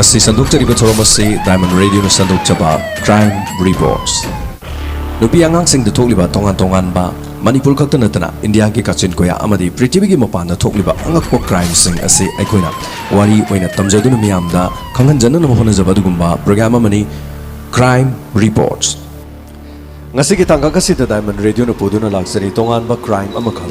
Kasi sandukjariba thoramasi Diamond Radio na sandukjaba Crime Reports. Nupi angangsing da thokliba tongan ba Manipur khakta natana India ki kachin koya amadi prithibigi mapanda thokliba angakpo crime sing ase aikoina wari oina tamjaduna miyamda khanghanjana na honajaba dugumba program amani Crime Reports. Ngasigi tangka kasita Diamond Radio na puduna laksari tongan ba crime amakhal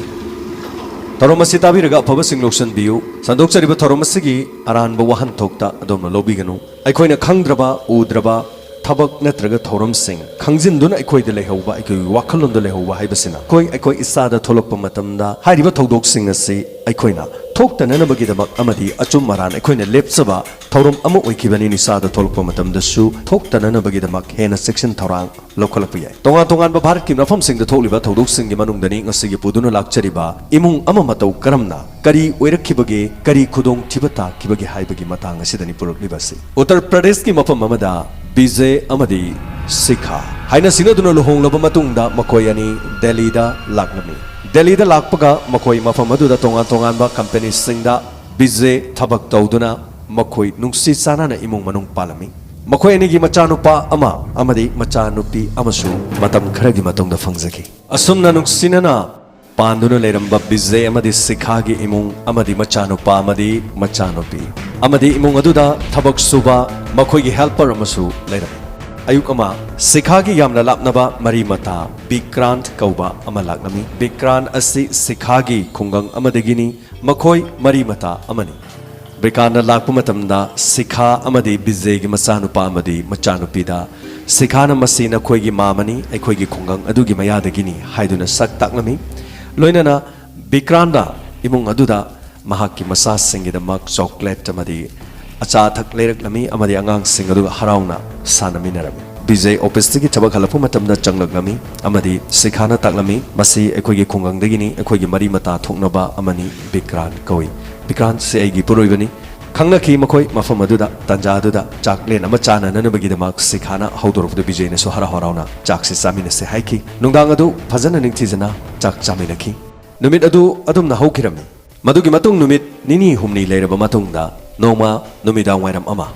Taromasi tabiraga afaba singlokshan biu sandokchariba taromasi aranba wahan thokta adomna lobiganu aikoina khangdraba udraba tabak natraga thoram sing khangjinduna aikoi de lehauba aikoi wakhalon de lehauba haibasina aikoi isada tholokpa matamda hariba thodok sing ase aikoina thokta nanabagi dabak amadi achum maran aikoina lepsaba thoram ama oikibani ni sada tholokpa matamda su thokta nanabagi dabak hena section thorang lokhalakpa yai tongan ba bharat ki nafam sing da tholiba thodok sing gi manungdani ngasigi puduna lakchariba imung ama matau karamna kari oirakhibage kari khudong thibata kibage haibagi matang asidani puruklibasi Uttar Pradesh ki mafam amada Bijay amadi Sikha haina sinaduna luhonglaba matungda makoi ani Delhi da laknami Delhi da lakpaga makoi mafam aduda tongan ba company singda Bijay thabak tawduna makoi nungsi sanana imung manung palami makoi ani gi machanupa ama amadi machanupi amasu matam kharagi matungda fangjaki asumna nungsinana panduna leramba Bijay amadi Sikha gi imung amadi machanupa amadi machanupi amadi imung aduda thabak suba makoi gi helper amasu leiram ayuk ama Sikha gi yamna lapnaba mari mata Vikrant kauba ama laknami Vikrant asi Sikha gi khungang amadagini makoi mari mata amani Vikrant lakpa matamda Sikha amadi Bijay gi machanupa amadi machanupi da Sikha na masina khoi gi mamani aikoi gi khungang adugi mayadagini haiduna sak taknami loinana Vikranta imung aduda mahaki masa singidamak chocolate amadi acha thak leiraklami amadi angang sing adu harauna sanaminarami Bijay office gi thabak halapu matamda changlaklami amadi Sikhana taklami masi ekoi gi khungang dagini ekoi gi mari mata thoknaba amani Vikrant koi Vikrant se aigi puroibani khangnaki makoi mafam aduda tanja aduda chaklen ama chana nanabagi damak Sikhana haudorofda Bijay na so harauna chak se samina se haiki nungdang adu phajana ningthijana chak chaminaki numit adu adumna haukirami madugi matung numit nini humni leiraba matungda noma numidang wairam ama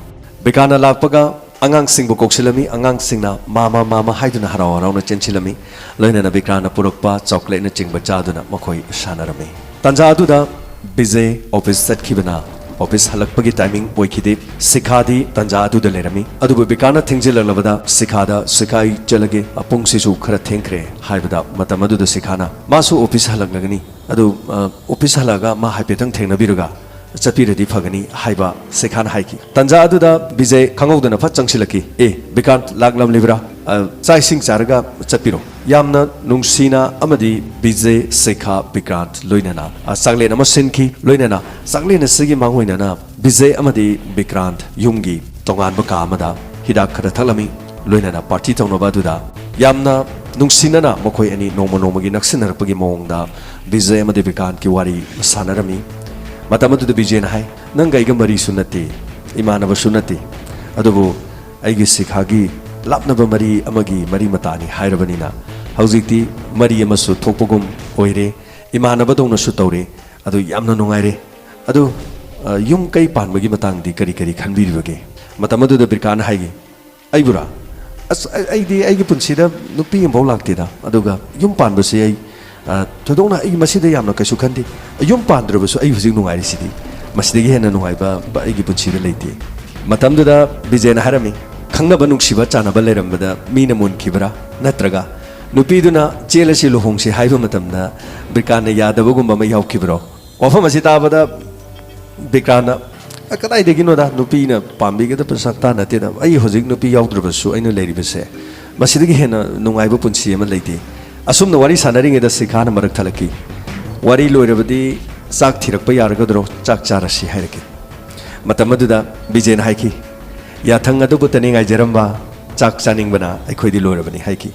Vikrantna lakpaga angang singbu koksilami angang singna mama haiduna harauna chenchilami loinana Vikrantna purokpa chocolate na chingba chaduna makoi sanarami tanja aduda Bijay office satkibana office halakpagi timing oikide Sikhadi tanja aduda lerami adubu Vikrantna thingjilalabada Sikhai chalage apung sisu khara thengkre haibada matam aduda Sikhana masu office halaklagani adu office halaga ma haipetang thengnabiruga chapiradi phagani haiba Sikhana haiki tanja aduda Bijay khangaudana pha changsilaki Vikrant laklam libra chai sing charaga chapiro yamna nungsina amadi Bijay Sikha Vikrant loinana saklen ama sinki loinana saklen sigi manghoinana Bijay amadi Vikrant yumgi tongan ba ka amada hidak khara thalami loinana party tawnoba duda yamna nungsinana makoi ani nomagi naksinarpagi mongda Bijay amadi Vikrant ki wari sanarami matamadu Bijay na hai nangai ga mari sunati imanaba sunati adubu aigi Sikhagi lapnaba mari amagi mari matani hairabanina haujikti mari amasu thokpogum oire imanaba dongna su tawre adu yamna nungaire adu yum kai panbagi matangdi kari khanbiribage matamadu Vikrant haigi aibura aigi punsida nupi ambau laktida aduga yum panbase ai thodongna ai masida yamna kaisu khandi yum pandrabasu ai hujik nungaire sidi masidagi hena nungaiba aigi punsida leite matamduda Bijay na harami khangnaba nungsiba chanaba leirambada mina munkibra natraga nupiduna chelasi luhongsi haiba matamda Vikrantna yadabagumba ma yaukibro wafam asi tabada Vikrantna kadaidaginoda nupina pambigada pasakta nateda ai hojik nupi yaudrubasu aina leiribase masidagi hena nungaiba punsi ama leite asumna wari sanaringeda Sikhana marak thalaki wari loirabadi chak thirakpa yaragadro chak charasi hairaki matamaduda Bijay na haiki yathang adubu taningai jaramba chak chaningbana aikhodi loirabani haiki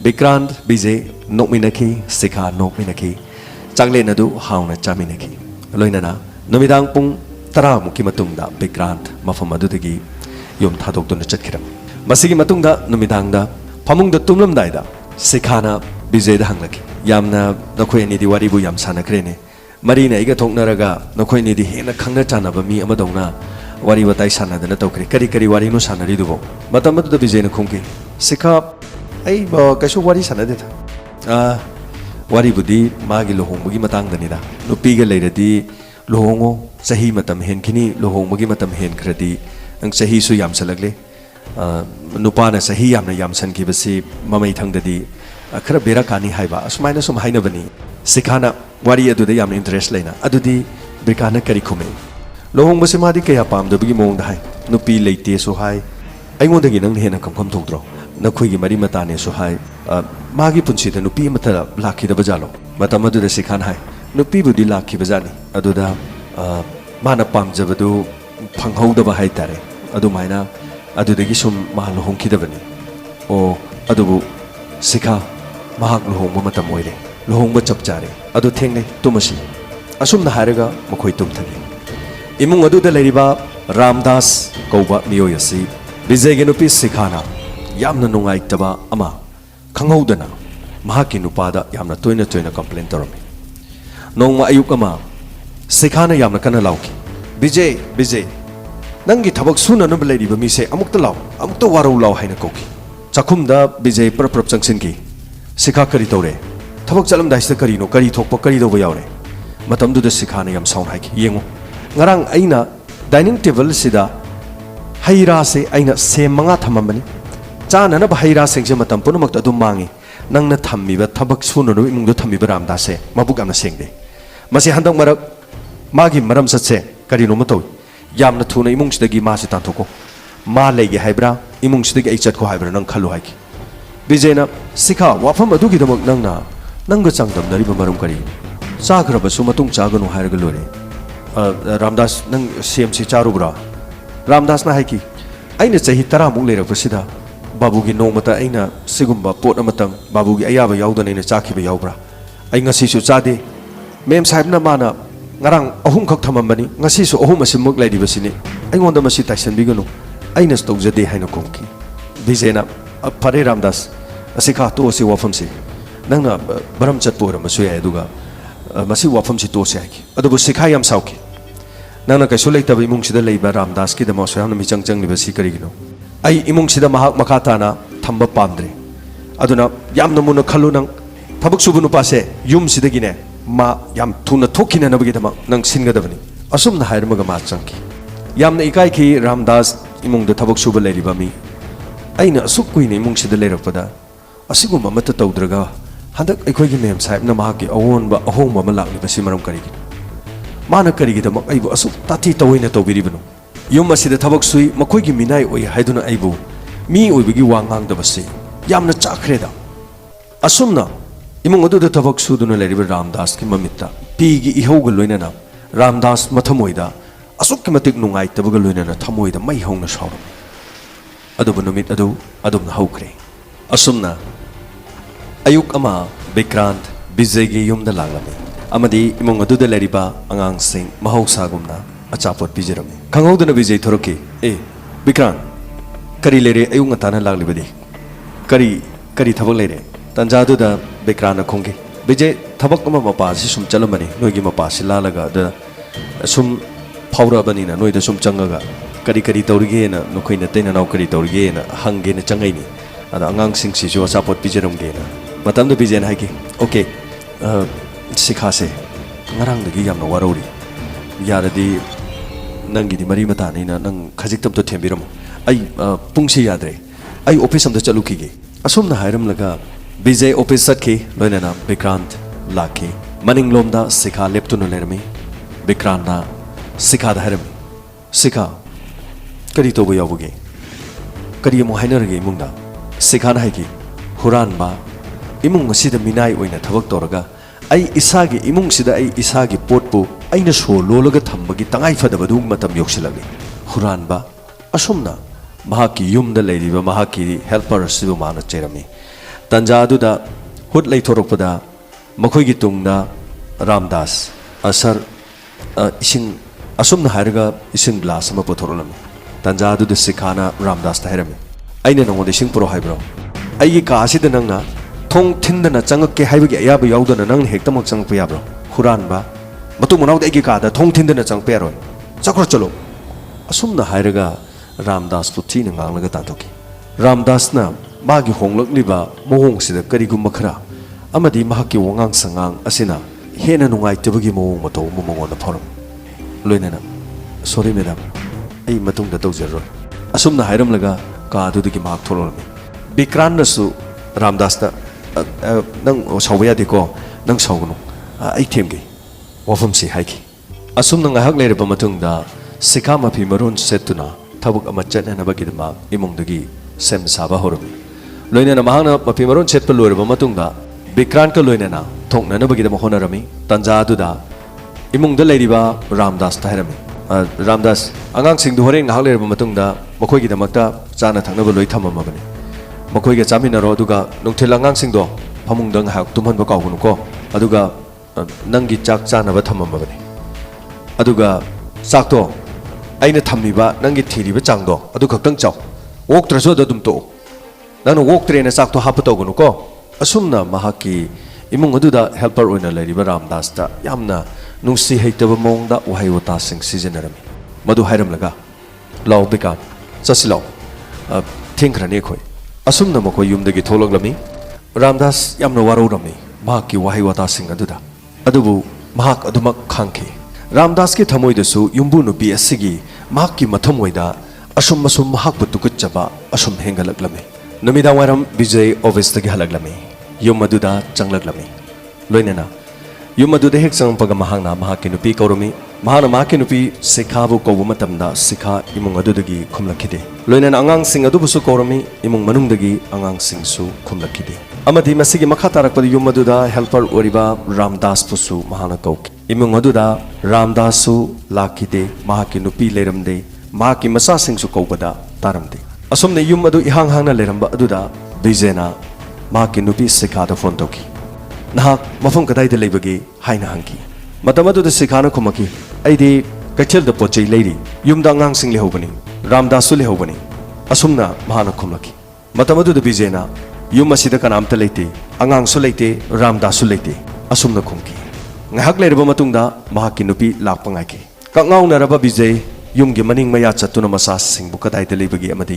Vikrant Bijay nokminaki Sikha nokminaki chaklen adu hauna chaminaki loinana numidang pung 10 muki matungda Vikrant mafam adudagi yom thadokduna chatkiram masigi matungda numidangda phamungda tumlamdaida Sikhana Bijay da hanglaki yamna nakhoi ani di wari bu yam sanakrene marina iga thoknaraga nakhoi ni di hena khangna chanaba mi amadongna wari watai sanadana tawkri kari wari no sanari dubo matam adu da Vijay na khungki sikha ai ba kaisu wari sanade tha wari budi magi lohong bagi matang dani da nupi ga leiradi lohongo sahi matam hen kini lohong bagi matam hen khradi ang sahi su yam salagle nupa na sahi yam na yam san ki basi mamai thang dadi khara bera kani haiba asmaina sum haina bani sikhana wari adu da yam interest leina adudi brikana kari khume lohong basi madi kaya pam da bagi mong da hai nupi leite so hai aingon da gi nang hena kam kham thok tro na khoi gi mari mata ne so hai magi punsi da nupi mata lakhi da bajalo matam adu da sikhan hai nupi budi lakhi bajani adu da mana pam jabadu phanghau da ba hai tare adu maina adu da gi sum ma lohong ki da bani o adu bu sikha mahak lohong ba matam oire lohong ba chap chare adu thengne tumasi asum na haraga makhoi tum thagi imung adu da leiriba Ramdas kauba miyo yasi Vijay gi nupi sikhana yamna nungai taba ama khanghaudana mahaki nupada yamna toina complain torami nongma ayuk ama sikhana yamna kana lauki Vijay nangi thabak suna no belai riba mi se amukta warau law haina koki chakhumda Vijay prap changsin ki sikha kari tore thabak chalam daista kari no kari thokpa kari do bayawre matamdu da sikhana yam sound haiki yengo ngarang aina dining table sida haira se aina se manga thamamani chana na haira sengje matam punumak adu mangi nangna thammiba thabak suna no imungdo thammiba Ramdas se mabuk amna sengde masi handak marak magi maram satse kari no matoi yamna thuna imung sidagi ma se tanthoko ma lege haibra imung sidagi ai chat ko haibra nang khalu haiki Vijay na sikha wafam adu gi damak nangga changdam dari marum kari chagra basu matung chaganu hairaga lore Ramdas nang CMC charubra Ramdas na haiki aina chahi 10 muk leirapasida babugi nongmata aina sigumba pot amatang babugi ayaba yaudana ina chakhiba yaubra ai ngasi su chade mem sahib na mana ngarang ahum khak thamambani ngasi su ahum asimuk laidi basini aingonda masi taison biganu aina stokjade haina komki Vijay na pare Ramdas asikha to si wafam si nangna baram chatpora masu ya duga masi wafam si to si haiki adubu sikha yam sauki nangna kaisu leitaba imung sida leiba Ramdas ki dama so yamna michang liba si karigino ai imung sida mahak makata na thamba pamdre aduna yamna muna khalu nang thabak subu nupa se yum sida gine ma yam thuna thokina nabagi dama nang singa dabani asum na hairmaga ma changki yamna ikai ki Ramdas imung da thabak subu leiriba mi aina asuk kuine imung sida leirapada asiguma mata tawdraga handak aikoi gi mem sahib na mahaki awon ba ahong ma malakli basi maram karigi mana karigi da mak aibu asuk tati tawina tawbiribano yum asida thabak sui makoi gi minai oi haiduna aibu mi oibigi wangang da basi yamna chakreda asumna imung adu da thabak suduna leriba Ramdas ki mamitta pi gi ihauga loina na Ramdas mathamoida asuk ki matik nungai tabaga loina na thamoida mai hongna shawram adubu numit adu adum haukre asumna ayuk ama Vikrant Vijay gi yum da laglami amadi imung adu da leriba angang sing mahausa gumna achapot bijirami khanghaudana Vijay thoroki Vikrant kari lere ayung atana laglibadi kari thabak lere tanja adu da Vikrant na khongki Vijay thabak ama mapa si sum chalamani noigi mapa si lalaga da sum phawra bani na noida sum changaga kari tawrige na nokoina tena naw kari tawrige na hange na changai ni ada angang sing si jo sapot pijerom ge na matam do Vijay na haiki okay sikha se ngarang dagi yamna warori yaradi nangi di mari mata ni na nang khajik tam to thembiram ai pungsi yadre ai office am da chaluki ge asum na hairam laga Vijay office satki loina na Vikrant lakhi maning lomda sikha leptu no lermi Vikrant na sikha da haram sikha kari to boya buge kari mo hainer ge mungda sikha na haiki huran ba imung sida minai oina thabak toraga ai isagi imung sida ai isagi potpu aina so lolaga thambagi tangai fadaba du matam yoksilagi huran ba asumna mahaki yumda leiriba mahaki helper sibu mana cherami tanja adu da hut lei thorokpada makhoi gi tungna Ramdas asar ising asumna haraga ising glass ama pothorolami tanja adu da sikhana Ramdas ta herami aina nongode sing pro haibro ai ka asida nangna thong thindana changakke haibagi ayaba yaudana nang hektamak changpa yabro huran ba matu munau de gi ka da thong thindana changpa yaroi chakro chalo asumna hairaga Ramdas puthi nang anglaga tatoki Ramdas na magi honglak liba mohong sida karigumba khara amadi mahaki wangang sangang asina hena nungai tebagi mohong mato momongon na phoram loinana sorry madam ai matung da tawjaro asumna hairam laga ka adu digi mahak thololmi Bikran nasu Ramdas ta nang sawya diko nang sawgunu ai themgi wafam si haiki asumna ngahak leire ba matung da sikha mapi marun setuna tabuk ama chatna bagidma imongdagi sem saba hormi loinana mahana mapi marun chet pelur ba matung da Bikran ka loinana thongna na bagidma honarami tanja aduda imongda leiriba Ramdas ta harami Ramdas angang sing du horen ngahak leire ba matung da makoi gi damakta chana thangna ba loi thamama bani makoi ga chaminaro aduga nungthil angang sing do phamungda ngahak tumhan ba kawgunu ko aduga nangi chak chana ba thamama bani aduga chak to aina thammiba nangi thiriba changdo adu khaktang chaw wok traso da dum to nang wok trena chak to hap to gunu ko asumna mahaki imung aduda helper oina leriba Ramdas ta yamna nungsi heitaba mongda wahai wata sing seasonarami madu hairam laga law bika chasilaw thingkrani khoi asumna makoi yumdagi thologlami Ramdas yamna warurami mahaki wahai wata sing aduda adubu mahak adumak khangki Ramdas ki thamoi dasu yumbu nupi asigi mahaki mathamoida asum masum mahak butukut chaba asum hengalaglami namida waram Vijay office tagi halaglami yum aduda changlaglami loinena yum aduda hek sang paga mahangna mahaki nupi kaurumi mahana mahaki nupi sikhabu kobu matamda sikha imung adudagi khumlakhide loinena angang sing adubusu kaurumi imung manungdagi angang singsu khumlakhide amadi masigi makha tarakpadi yum aduda helper oriba Ramdas pusu mahana kauki imung aduda Ramdasu lakhide mahaki nupi leramde mahaki masa singsu kaubada taramde asumne yum adu ihang hangna leramba aduda Vijayna mahaki nupi sikha da phone toki nahak mafam kadai de lebagi haina hangki matam adu da sikhana khumaki aidi kachel da pochai leiri yum da ngang sing lehobani Ramdasu lehobani asumna mahana khumlaki matam adu da Vijayna yum asida kanamta leite angang su leite Ramdasu leite asumna khumki ngahak leiraba matungda mahaki nupi lakpa ngaiki kangau naraba Vijay yumgi maning maya chatuna masa sing bu kadai de lebagi amadi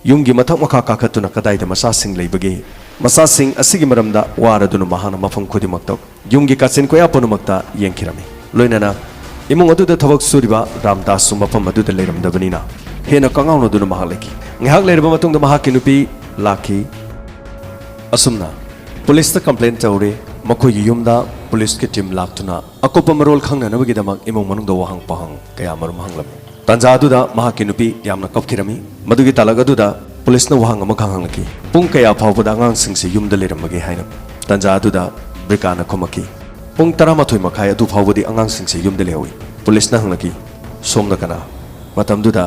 yumgi mathak makha kakhatuna kadai de masa sing lebagi masa sing asigi maramda waraduna mahana mafam khudi maktak yumgi katsin koya ponumakta yengkhirami loinana imung adu da thabak suriba Ramdas su mafam adu de leiramda banina hena kangau no duna mahaleki ngahak leiraba matungda mahaki nupi lakhi asumna police ta complaint tawre makoi yumda police ke team laktuna akopa marol khangna nabagi damak imung manung do wahang pahang kaya marum hanglam tanja aduda mahaki nupi yamna kapkhirami madugi talaga aduda police na wahang ama khanglaki pung kaya phawbada angang singsi yumda leramagi haina tanja aduda brikana khomaki pung 12 makhai adu phawbadi angang singsi yumda lewi police na hanglaki somna kana matamduda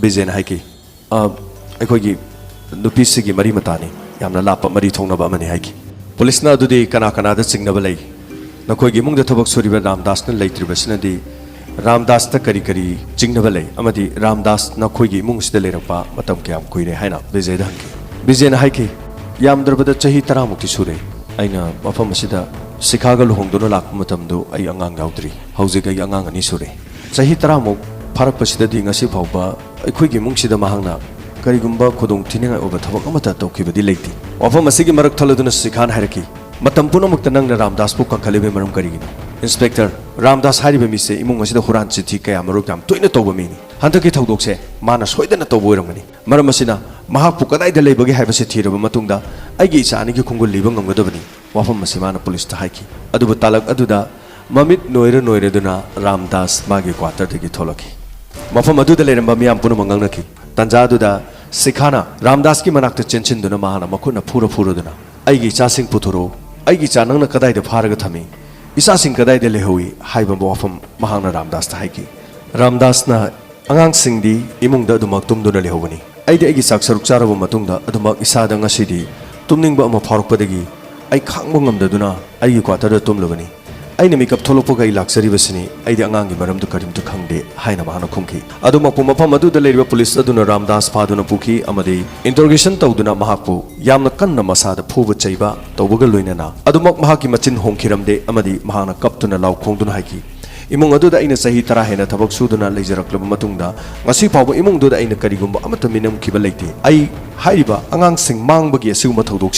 Vijayna haiki aikogi nupi sigi mari matani yamna lapa mari thongnaba amani haiki police na adudi kana kana da singnaba lei nakoigi mungda thabak suriba Ramdas na leitribasina di Ramdas ta kari kari jingnaba lei amadi Ramdas na khoigi mung sida leirapa matam kyam koire haina Vijay da hanki Vijayna haiki yam darbada chahi 10 mukti sure aina mafam asida sikhaga luhongduna lakpa matamdu ai angang yaudri hauzik ai angang ani sure chahi 10 muk farak pasida di ngasi phawba khoigi mung sida mahangna karigumba khudong thininga oba thabak amata tawkhibadi leiti wafam asigi marak thaladuna sikhan hairaki matam punamukta nangna Ramdas pu kakhalibe maram karigina Inspector Ramdas haribe mise imung asida huran chithi kaya maruk yam toina tawba mini hantaki thaudokse mana soidana tawbo iramani maram asina mahak pu kadai da leibagi haibase thiraba matungda aigi isani gi khungul liba ngamgadabani wafam asimana police ta haiki aduba talak aduda mamit noire duna Ramdas magi quarter tagi tholaki mafam aduda leramba miyam punu mangangnaki tanja aduda sikhana Ramdas ki manakta chenchin duna mahana makuna phura duna aigi cha sing puthuro aigi cha nangna kadai da pharaga thami isa sing kadai de lehowi haiba wafam mahana Ramdas ta haiki Ramdas na angang sing di imungda adumak tumduna lehobani aidi aigi sak saruk charaba matungda adumak isada ngasidi tumningba ama pharukpadagi ai khangbo ngamdaduna aigi quarter da tumlabani aina makeup tholokpa gai laksari basini aidi angang gi maram du karim tu khangde haina mahana khumki adumak pu mafam adu da leriba police aduna Ramdas phaduna pukhi amadi interrogation tawduna mahakpu yamna kanna masada phuba chaiba tawbaga loinana adumak mahaki machin hongkhiramde amadi mahana kaptuna law khongduna haiki imong aduda aina sahi tara hena thabak suduna leijaraklaba matungda ngasi fawba imong duda aina karigumba amata minam kiba leite ai hairiba angang sing mangbagi asuguma thodok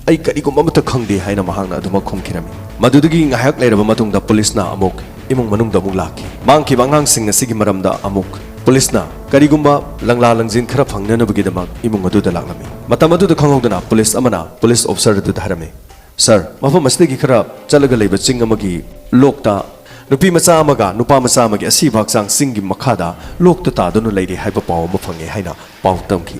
ai karigumba amata khangde haina mahangna aduma khomkirami madudagi ngayak leiraba matungda police na amok imong manungda amuk laki mangkiba angang sing asigi maramda amuk police na karigumba langla langjin khara phangnanabagi damak imong aduda laklami matam aduda khanghodana police amana police officer aduda harame sir mafam asdagi khara chalaga leiba ching amagi lokta nupi macha amaga nupa macha amagi asi bhaksang singi makhada lokta tadunu leiri haiba paw ma phange haina paw tamki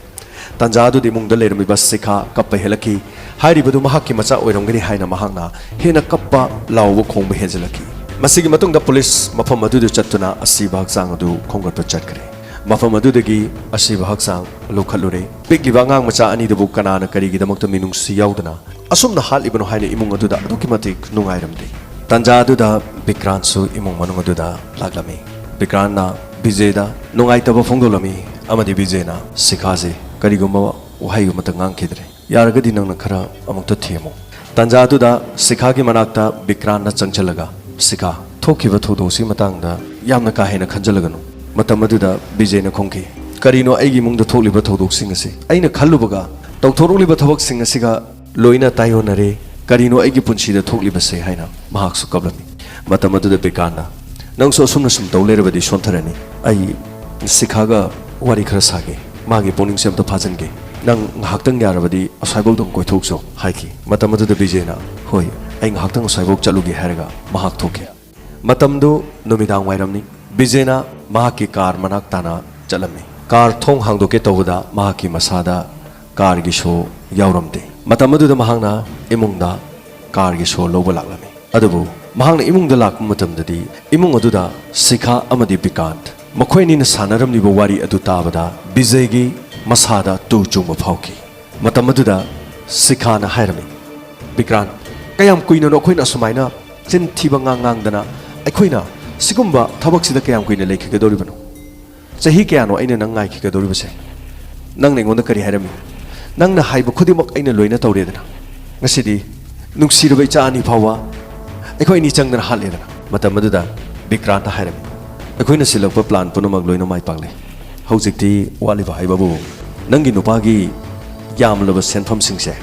tanja adu dimung da leirami bas sikha kappa helaki hairi badu mahakki macha oirongani haina mahangna hena kappa lawbo khongba hejelaki masigi matung da police mafam adu chattuna asi bhaksang adu khonggat pa chatkare mafam adu dagi asi bhaksang lokhalure pigli bangang macha ani dabu kanana karigi damakta minung si yaudana asumna hal ibnu haina imung adu da adu kimatik nungairamde tanja adu da Bikran su imong manung adu da laglami Bikran na Vijay da nungai taba phongdolami amadi Vijay na sikhaje karigumba wahai umata ngang khidre yaragadi nangna khara amukta themo tanja adu da sikhagi manakta Bikran na changchalaga sikha thokiba thodosi matangda yamna ka hena khanjalaganu matam adu da Vijay na khongki karino aigi mungda tholiba thodok sing ase aina khallubaga tawthoroliba thabak sing asiga loina tayonare karino aigi punchida thokliba se haina mahak su kablami matam adu da Bikana nang so sumna sum tawlerabadi sontharani ai sikhaga wari khara sage magi poning sem to phajange nang nghaktang yarabadi asaibok dong koi thokso haiki matam adu da Vijay na hoi ai nghaktang asaibok chalugi haraga mahak thoke matam do numidang wairamni Vijay na mahaki kar manak tana chalami car thong hangdoke tawda mahaki masada car gi show yauramde matam adu da mahangna imungda car gi show loba laklami adubu mahangna imungda lakpa matamdadi imung adu da sikha amadi Bikant makhoini na sanaramni bo wari adu tabada Vijay gi masada tu chungba phauki matam adu da sikha na hairami Bikran kayam kuina no khoina sumaina chin thiba ngang dana aikhoina sigumba thabak sida kayam kuina lekhiga doribano chahi kayano aina nang ngai khiga doribase nang nengonda kari hairami nang na haiba khudimak aina loina tawredana ngasidi nuksiraba icha ani phawa aikoi ni changdana haledana matam aduda Bikran ta hairami aikoina silakpa plan punamak loina mai pangle haujikti waliba haibabu nangi nupagi yamlaba senfam singse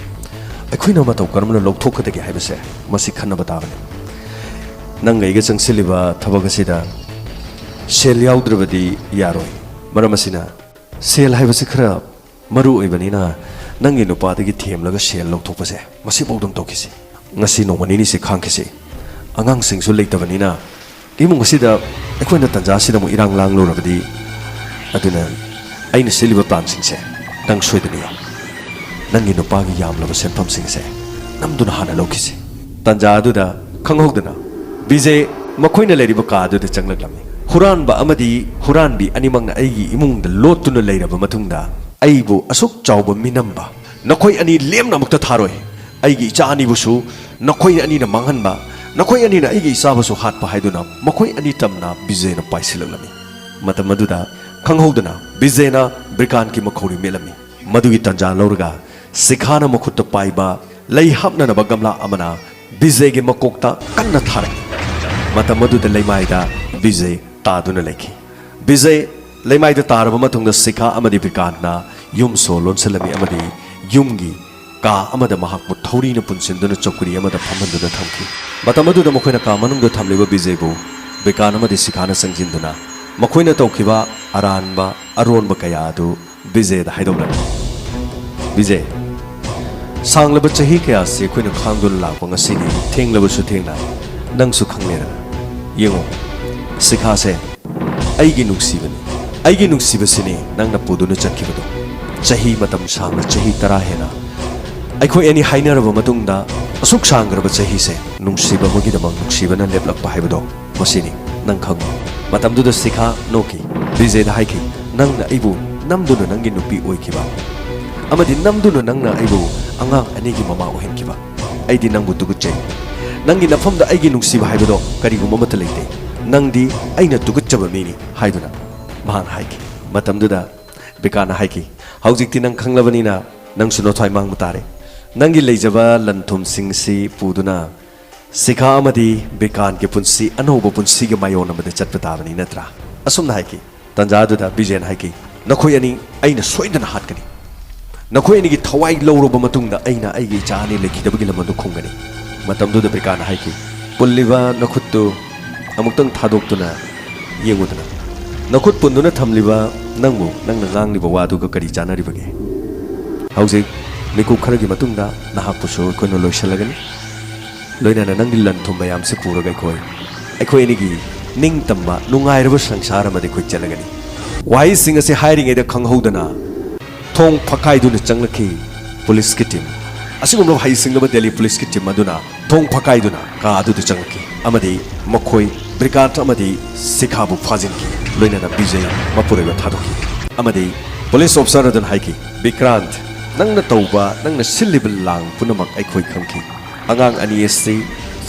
aikoina matau karamna lokthokadagi haibase masi khanna batabani nang aiga changsiliba thabakasida sel yaudravadi yaroi maramasina sel haibase khara maru oibanina nangi nupadagi themlaga sel lokthokpase masi bodong tokisi ngasi nomani ni se khangkisi angang singsu leitabanina kimung asida aikoina tanja sida mo irang lang lorabadi aduna aina siliba plan singse nang soidaniya nangi nupagi yamlaba senfam singse namduna hana lokisi tanja aduda khanghogdana Vijay makhoina leiriba ka aduda changlaklami huranba amadi huranbi animangna aigi imungda lottuna leiraba matungda aibu asuk chawba minamba nakhoi ani lemna mukta tharoi aigi icha ani busu nakhoi ani na manghanba nakhoi ani na aigi isa busu hatpa haiduna makhoi ani tamna Vijay na paisilaklami matam aduda khanghogdana Vijay na Bikran ki makhori melami madugi tanja lorga sikhana makhutta paiba lei hapna na bagamla amana Vijay gi makokta kanna thare matam aduda leimaida Vijay taduna lekhi Vijay leimaida taraba matungda sikha amadi Bikran na yum so lonsalami amadi yumgi ka amada mahakmu thori na punsinduna chokuri amada phamanduna thamki matam aduda makhoina ka manungda thamliba Vijay bu Bikran amadi sikhana sangjinduna makhoina tawkiba aranba aronba kaya adu Vijay da haidolani Vijay sanglaba chahi kaya se khoina khangdul lakpa ngasini thenglaba su thengna nangsu khanglena yengo sikha se aigi nuksibasini nangna puduna chatkibado chahi matam sangna chahi tara hena aikhoi ani hainaraba matungda asuk sangraba chahi se nungsiba magidamang nuksibana leplakpa haibado masini nang khang matamduda sikha noki Vijay da haiki nangna aibu namduna nangi nupi oikiba amadi namduna nangna aibu angang anigi mama ohenkiba aidi nangbu tuguchai nangi nafamda aigi nungsiba haibado karigumba mata leite nangdi aina tuguchaba mini haiduna mahang haiki matamduda Bikana haiki haujikti nang khanglabanina nang suno thai mang mutare nangi leijaba lanthum singsi puduna Sikha amadi Bikan ke punsi anoba punsi ke mayon amade chatpatavani natra. Asum haiki tanjadu da bijen haiki. Nakoi ani aina soidana hatkani. Nakoi ani ki thawai lawroba matungda aina aigi chani lekhidabagi lamadu khungani. Matamdu da Bikan haiki. Pulliba nakhuttu amuktang thadoktuna yengudana. Nakhut punduna thamliba nangmu nangna ngangliba waduga kari chanaribage. Hausi mikuk kharagi matungda nahakpusu kono loisalagani. Loinana nangdi lan thum mayam se puraga khoi nigi ning tamba nungairaba sangsara made khoi chalagani wai singa se hiring eda khanghodana thong phakai duna changlaki police ki team asigum hai singa Delhi police ki team maduna thong phakai duna ka adu du changlaki amadi makhoi brigade amadi sikhabu phajin ki loinana bijay mapurega thadoki amadi police officer adan haiki Vikrant nangna tauba nangna silibal lang punamak ai khoi khamki Angang ani esi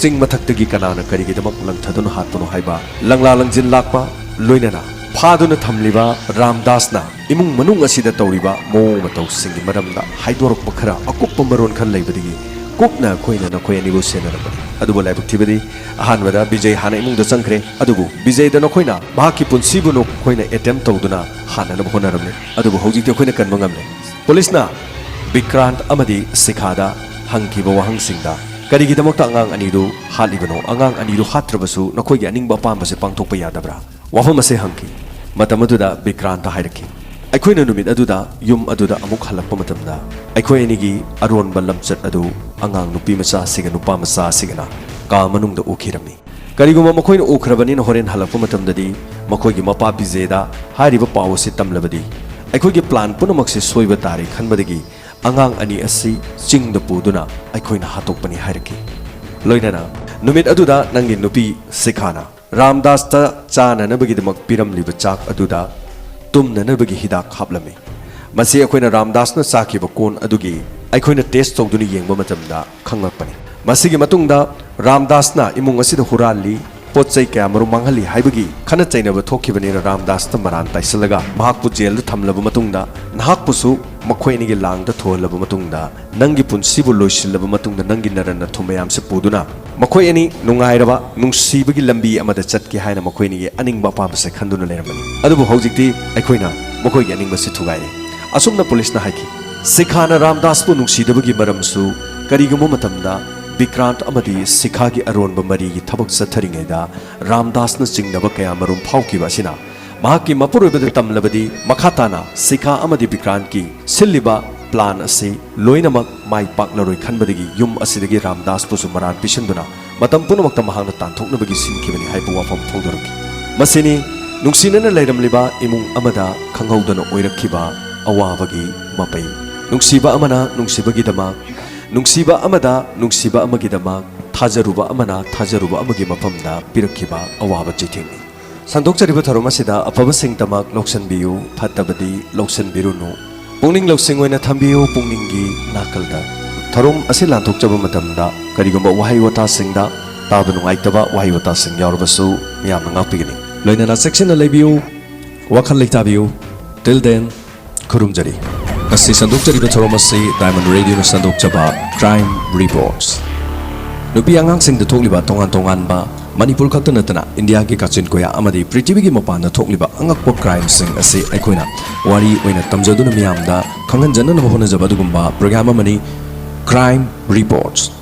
sing mathaktagi kanana karigidamak langthadun hatpano haiba langla langjin lakpa loinana phaduna thamliba Ramdasna imung manung asida tawriba mo matau singi maramda haidorok makhara akuppa maron khan leibadigi kokna khoina na khoyani bo senarabadi adubo laibuk thibadi ahanwada Bijay hana imung da changkhre adubu Bijay da nokoina bahaki punsibu no khoina attempt tawduna hana na honaramne adubu hojikte khoina kan mangamne police na Vikrant amadi Sikhada hangkiba wahangsingda Karigidamokta angang anidu halibano angang anidu hatrabasu nakoigi aningba pambase pangthokpa yadabra wafam ase hangki matamaduda Vikranta hairaki aikoina numit aduda yum aduda amuk halakpa matamda aikoi anigi aronba lamchat adu angang nupi macha siga nupa macha sigana ka manungda ukhirami kariguma makoina ukhrabani na horen halakpa matamdadi makoigi mapa Bijayda hairiba pawase tamlabadi aikoigi plan punamakse soiba tari khanbadagi Angang ani asi ching da puduna aikoina hatokpani hairaki loinana numit aduda nangi nupi Sikhana Ramdas ta chana nabagidamak piramliba chak aduda tumna nabagi hidak haplami masi akoina Ramdas na sakiba kon adugi aikoina test tawduni yengba matamda khangakpani masigi matungda Ramdas na imung asida hurali pochai kaya maru manghali haibagi khana chainaba thokibani Ramdas ta maran taisalaga mahakpu jail da thamlaba matungda nahakpusu makhoi ni lang da tholaba matungda nangi punsibu loisilaba matungda nangi narana thumayam se puduna makhoi ani nungairaba nungsibagi lambi amada chatki haina makhoi ni aningba pamse khanduna leramani adubu hojikti aikoina makhoi gi aningba se thugaire asumna police na haiki Sikhana Ramdas pu nungsidabagi maramsu karigamo matamda Vikrant amadi Sikhagi aronba marigi thabak satharingeda Ramdas na chingnaba kaya marum phaukiba asina mahaki mapurubada tamlabadi makhatana Sikha amadi Vikrant ki silliba plan ase loinamak mai paklaroi khanbadagi yum asidagi Ramdas pusu maran pisanduna matam punamakta mahangna tanthoknabagi sinkibani haibu wafam phongdorki masini nungsinana leiramliba imung amada khanghaudana oirakhiba awabagi mapai nungsiba amana nungsibagi dama nungsiba amada nungsiba amagidama thajaruba amana thajaruba amagi mapamda pirakhiba awaba chithingni sandokchariba tharomasida afaba singtamak loksanbiyu phattabadi loksanbirunu pungning loksing oina thambiyu pungningi nakalda tharom ase lanthokchaba matamda karigumba wahai wata singda taba nungaitaba wahai wata sing yaurabasu miyamna ngapigini loinana section lebiyu wakhal leitabiyu till then kurumjari Kasi sandokchariba tharomasi Diamond Radio na sandokchaba Crime Reports Nupi angang sing da thokliba tongan ba Manipur khakta natana India ki kachin koya amadi Prithvi ki mapana thokliba angakpa crime sing ase aikoina wari oina tamjaduna miyamda khanghanjana na hona jaba dugumba program amani Crime Reports